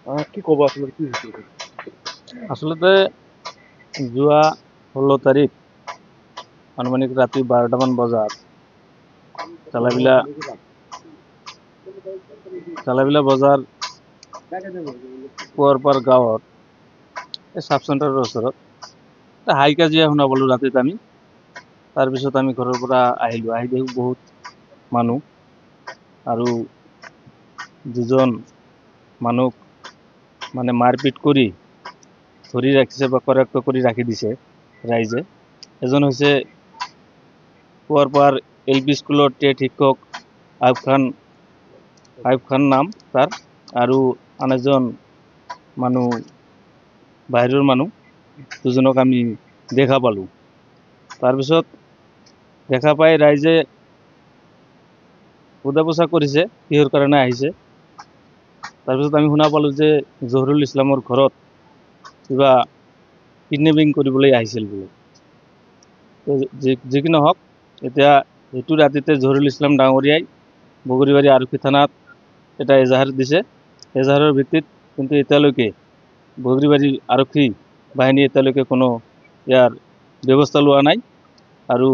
কি ক'ব আচলতে কি হৈছিল? আচলতে যোৱা 16 তাৰিখ আনুমানিক ৰাতি 12টামান বজাত চালাবিলা বজাৰ পুৱাৰপাৰ গাঁৱত এই চাব চেণ্টাৰৰ ওচৰত এটা হাই কাজিয়া শুনা পালোঁ ৰাতিত আমি। তাৰপিছত আমি ঘৰৰ পৰা আহিলোঁ, আহি দেখোঁ বহুত মানুহ আৰু দুজন মানুহক মানে মাৰপিট কৰি ধৰি ৰাখিছে বা কৰায়ত্ব কৰি ৰাখি দিছে ৰাইজে। এজন হৈছে পুৱাৰপাৰ LP স্কুলৰ টেট শিক্ষক আয়ুব খান নাম তাৰ, আৰু আন এজন মানুহ বাহিৰৰ মানুহ, দুজনক আমি দেখা পালোঁ। তাৰপিছত দেখা পাই ৰাইজে সোধা পোছা কৰিছে কিহৰ কাৰণে আহিছে। তাৰপিছত আমি শুনা পালোঁ যে জহুৰুল ইছলামৰ ঘৰত কিবা কিডনেপিং কৰিবলৈ আহিছিল বোলে। যি কি নহওক, এতিয়া সেইটো ৰাতিতে জহুৰুল ইছলাম ডাঙৰীয়াই বগৰীবাৰী আৰক্ষী থানাত এটা এজাহাৰ দিছে। এজাহাৰৰ ভিত্তিত কিন্তু এতিয়ালৈকে বগৰীবাৰী আৰক্ষী বাহিনী এতিয়ালৈকে কোনো ইয়াৰ ব্যৱস্থা লোৱা নাই, আৰু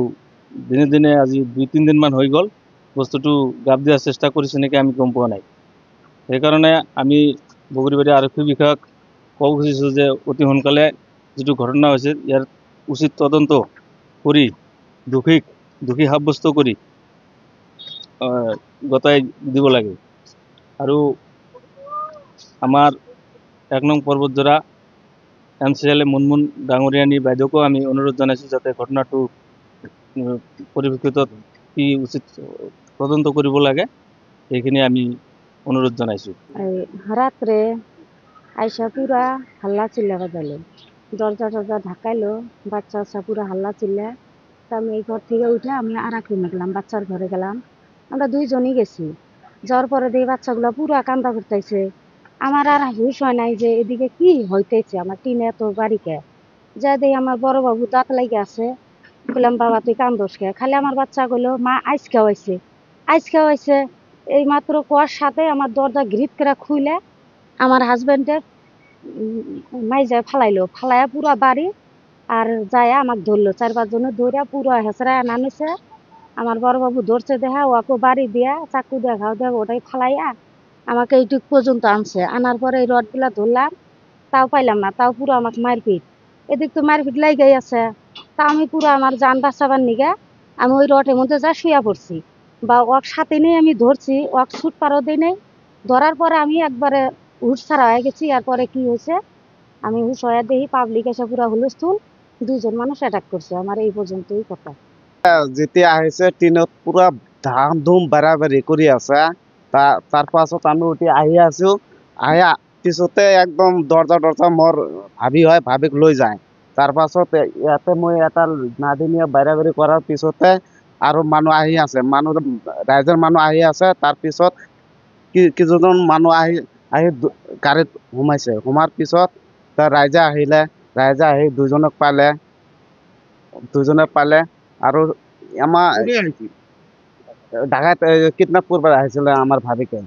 দিনে দিনে আজি 2-3 দিনমান হৈ গ'ল বস্তুটো গাপ দিয়াৰ চেষ্টা কৰিছে নেকি আমি গম পোৱা নাই। সেইকাৰণে আমি বগৰীবাৰী আৰক্ষী বিষয়াক ক'ব খুজিছোঁ যে অতি সোনকালে যিটো ঘটনা হৈছে ইয়াৰ উচিত তদন্ত কৰি দোষী সাব্যস্ত কৰি গতাই দিব লাগে। আৰু আমাৰ 1 নং পৰ্বতজোৰা MCLA মুনমুন ডাঙৰীয়ানী বাইদেউকো আমি অনুৰোধ জনাইছোঁ যাতে ঘটনাটো পৰিপ্ৰেক্ষিতত কি উচিত তদন্ত কৰিব লাগে সেইখিনি আমি অনুৰোধ জনাইছোঁ। রাত্রে আইসা পুরা হাল্লা চিল্লা বাজালো, দরজা টরজা ঢাকাইলো, বাচ্চা পুরা হাল্লা চিল্লা। তা আমি এই ঘর থেকে উঠে আমি আর এক রুমে গেলাম, বাচ্চার ঘরে গেলাম। আমরা দুইজনই গেছি। যাওয়ার পরে দিয়ে বাচ্চাগুলো পুরা কান্দা করতেছে। আমার আর হুশ হয় নাই যে এদিকে কি হইতেছে, আমার টিনে এত বাড়িকে যা দিয়ে আমার বড় বাবু দাঁত লাগে আছে। বললাম বাবা তুই কান্দোস কে? খালি আমার বাচ্চা কইলো মা আইসকে হয়েছে। এই মাত্র কুয়ার সাথে আমার দরজা গ্রিপ করে খুলে আমার হাজবেন্ডের মাইজা ফালাইয়া পুরা বাড়ি আর যায় আমাকে ধরলো, 4-5 জনে ধরে পুরো হেসরায় নামিছে। আমার বড় বাবু ধরছে দেখা ওকে বাড়ি দিয়া চাকু দিয়া ঘাও দিয়া ওটাই ফালাইয়া আমাকে এইটুক পর্যন্ত আনছে। আনার পরে এই রডগুলা ধরলাম, তাও পাইলাম না, তাও পুরো আমাকে মারপিট। এদিক তো মারপিট লাগাই আছে। তা আমি পুরো আমার জান বাঁচাবার নিগা আমি ওই রডের মধ্যে যা শুয়া পড়ছি, বা ওয়াক সাথে নেই আমি ধরছি, ওয়াক শুট পারও দিই নেই। ধরার পরে আমি একবারে হুশ ছাড়া হয়ে গেছি। এরপরে কি হয়েছে আমি হুশ হয়ে দেখি পাবলিক এসে পুরা হুলস্থুল, 2 জন মানুষ অ্যাটাক করছে। আমার এই পর্যন্তই কথা। যেতিয়া আহিছে ট্ৰেইনত পুৰা ধাম ধুম বাড়াবাড়ি কৰি আছে। তাৰ পাছত আমি উঠি আহি আছো, আহি পিছতে একদম দৰ্জা মোৰ ভাবিক লৈ যায়। তাৰ পাছত ইয়াতে মই এটা নাদিনীয়া বাড়াবাড়ি কৰাৰ পিছতে আৰু মানুহ আহি আছে, ৰাইজৰ মানুহ আহি আছে। তাৰ পিছত কিছুজন মানুহ আহি গাড়ীত সোমাইছে। সোমাৰ পিছত ৰাইজে আহি দুজনে পালে আৰু আমাৰ ডাকাত কিডনেপ কৰিব আহিছিলে। আমাৰ ভাবিকে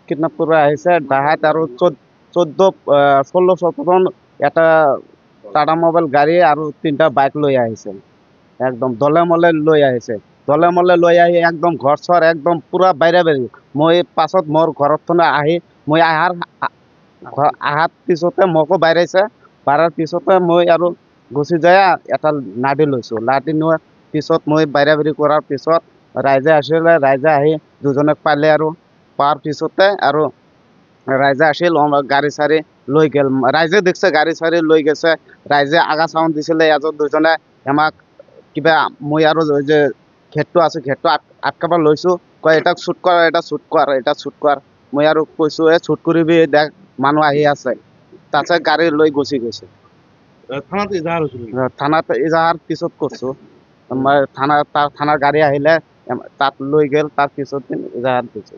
কিডনেপ কৰিব আহিছে ডাকাত, আৰু 16-17জন এটা টাটা মোবাইল গাড়ী আৰু 3টা বাইক লৈ আহিছে। একদম দলে মলে লৈ আহিছে। দলে মলে লৈ আহি একদম ঘৰ চৰ একদম পুৰা বাড়ি। মই পাছত মোৰ ঘৰত আহি মই আহাৰ পিছতে মোকো বাঢ়াইছে। বাঢ়াৰ পিছতে মই আৰু গুচি যায় এটা লাঠি লৈছোঁ। লাঠি লোৱাৰ পিছত মই বাড়াবাড়ি কৰাৰ পিছত ৰাইজে আহিলে। ৰাইজে আহি দুজনক পালে, আৰু পোৱাৰ পিছতে আৰু ৰাইজে আছিল গাড়ী চাৰি লৈ গেল। ৰাইজে দেখছে গাড়ী চাৰি লৈ গৈছে। ৰাইজে আগা চাউণ্ড দিছিলে এজন দুজনে আমাক কিবা, মই আৰু যে ঘেটটো আছে ঘেটটো আটকাব লৈছোঁ, কয় এটা শ্বুট কৰ। মই আৰু কৈছোঁ শ্বুট কৰিবি, দেখ মানুহ আহি আছে। তাৰপিছত গাড়ী লৈ গুচি গৈছে। থানাত এজাহাৰ হৈছিল। থানাত এজাহাৰ পিছত করছো। থানার গাড়ী আহিলে তাত লৈ গেল। তাৰ পিছত এজাহাৰ দিছো।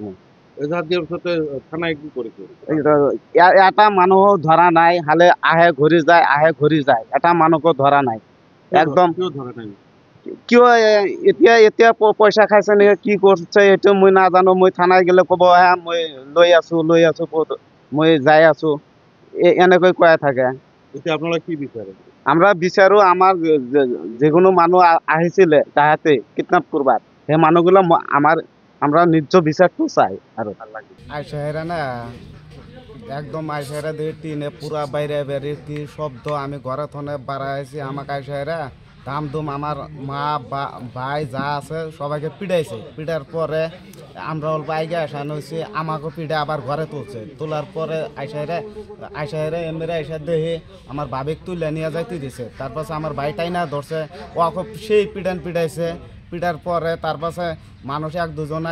এজাহাৰ দিয়াৰ পিছতে থানাই কি কৰিছে? এটা মানুহ ধৰা নাই, হালে আহে ঘূৰি যায়, এটা মানুহকো ধৰা নাই। একদম কিয় ধৰা নাই? কিয় এতিয়া পইচা খাইছে নেকি কি কৰিছে এইটো মই নাজানো। মই থানায় গেলে ক'ব মই লৈ আছো মই যাই আছো এনেকৈ কয় থাকে। এতে আপনারা কি বিচারেন? আমরা বিচাৰো আমাৰ যিকোনো মানুহ আহিছিলে তাহাঁতে কিডন্যাপ করবার সেই মানুহগুলো আমরা নিজ বিচারটো চাই। আৰু আইসাহেরা না একদম আইসাহেরা দিয়ে টিনে পুরা বাইরে বেরিয়ে কি শব্দ আমি ঘরে থনে বাড়াইছি আমাকে আইসাহেরা দাম দুম আমার মা ভাই যা আছে সবাইকে পিটাইছে পিটার পরে আমরা অল্প আগে আসানো হয়েছি আমাকে পিঠে আবার ঘরে তুলছে তোলার পরে আইসাহেরা এমনি আইসা দেহে আমার ভাবিক তুলে নিয়ে যাইতে দিছে তারপর আমার ভাইটাই না ধরছে ওকে সেই পিটাইছে পিটার পরে তার পাশে মানুষ এক দুজন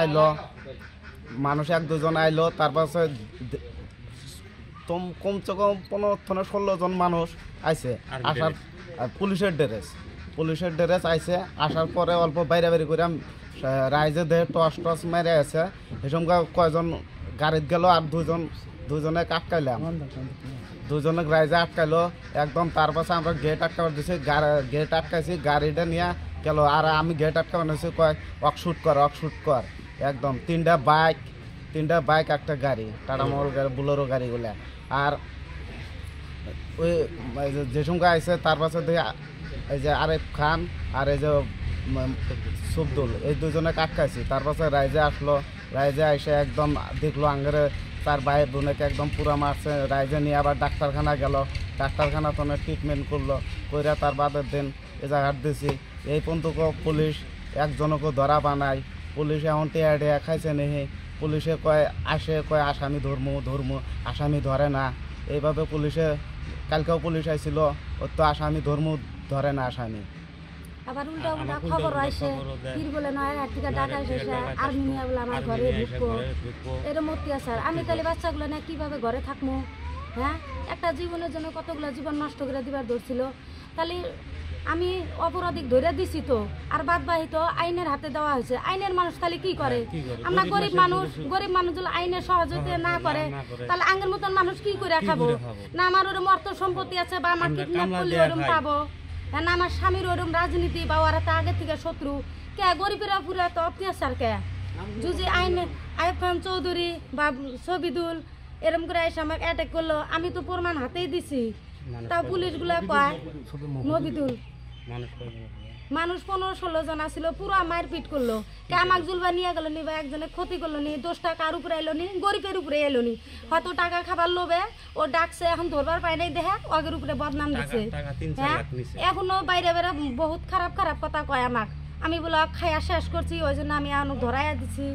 আইলো তার পাশে কমসে কম 15-16 জন মানুষ আইছে আসার পুলিশের ড্রেস আইছে আসার পরে অল্প বাইরে করে রাইজে দেহে টস মেরে আছে এসব কয়জন গাড়িত গেল আর দুজনে আটকাইলাম দুজনে রাইজে আটকাইলো একদম তার পাশে আমরা গেট আটকাবার দিছি গেট আটকাইছি গাড়িটা নিয়ে গেল আর আমি গেট আটকাবার নিয়েছি কয় অক শুট কর একদম তিনটা বাইক একটা গাড়ি টাটা মোটর গাড়ি বুলেরো গাড়িগুলা আর ওই যে সঙ্গে আইসে তার পাশে দেখে এই যে আরেফ খান আর এই যে সুবদুল এই দুজনে আটকাইছি তার পাশে রাইজে আসলো রাইজে এসে একদম দেখলো আঙ্গেরে তার ভাই বোনকে একদম পুরা মারছে রাইজে নিয়ে আবার ডাক্তারখানা গেল ডাক্তারখানা তো ট্রিটমেন্ট করলো কইরা তার বাদের দিন এ জায়গার দিছি এই পর্যন্ত পুলিশ একজনকে ধরা বানায় পুলিশ এখন টেয়া খাইছে নেহি পুলিশে কয় আসামি ধর্ম আসামি ধরে না এইভাবে পুলিশে কালকেও পুলিশ আইছিল ও তো আসামি ধরে না আসামি আবার উল্টা খবর আসে কি বলে নয় আর থেকে ডাকা এসে আর্মি নিয়ে বলে আমার ঘরে ঢুকবো এরকম অত্যাচার আমি তাহলে বাচ্চাগুলো না কিভাবে ঘরে থাকবো হ্যাঁ একটা জীবনের জন্য কতগুলো জীবন নষ্ট করে দিবার ধরছিল তাহলে আমি অপরাধিক ধরে দিছি তো আর বাদ বাহি তো আইনের হাতে দেওয়া হয়েছে আইনের মানুষ তাহলে কি করে আমরা গরিব মানুষ যদি আইনের সহযোগিতা না করে তাহলে আগের মতন মানুষ কি করে খাবো না আমার ওরকম অর্থ সম্পত্তি আছে বা আমার কিডন্যাপ করলে ওরকম পাবো না আমার স্বামীর ওরকম রাজনীতি বা ওরা তো আগের থেকে শত্রু কে গরিবেরা পুরো তো অত্যাচার কে যদি আইয়ুব খান চৌধুরী বা সবিদুল এরকম করে এসে আমাকে অ্যাটাক করলো আমি তো প্রমাণ হাতেই দিছি তাও পুলিশগুলা কয় নবিদুল মানুষ 15-16 জন আসছিল পুরো মারপিট করলো কে আমাকে জুলবা নিয়ে গেল নি বা একজনে ক্ষতি করলো নি 10 টাকার উপরে এলো নি গরিবের উপরে এলো নি হয়তো টাকা খাবার লোভে ও ডাকছে এখন ধরবার পাই নাই দেখে ওগের উপরে বদনাম দিচ্ছে হ্যাঁ এখনো বাইরে বহুত খারাপ কথা কয় আমাকে আমি বলে খাইয়া শেষ করছি ওই জন্য আমি এখন ধরাইয়া দিছি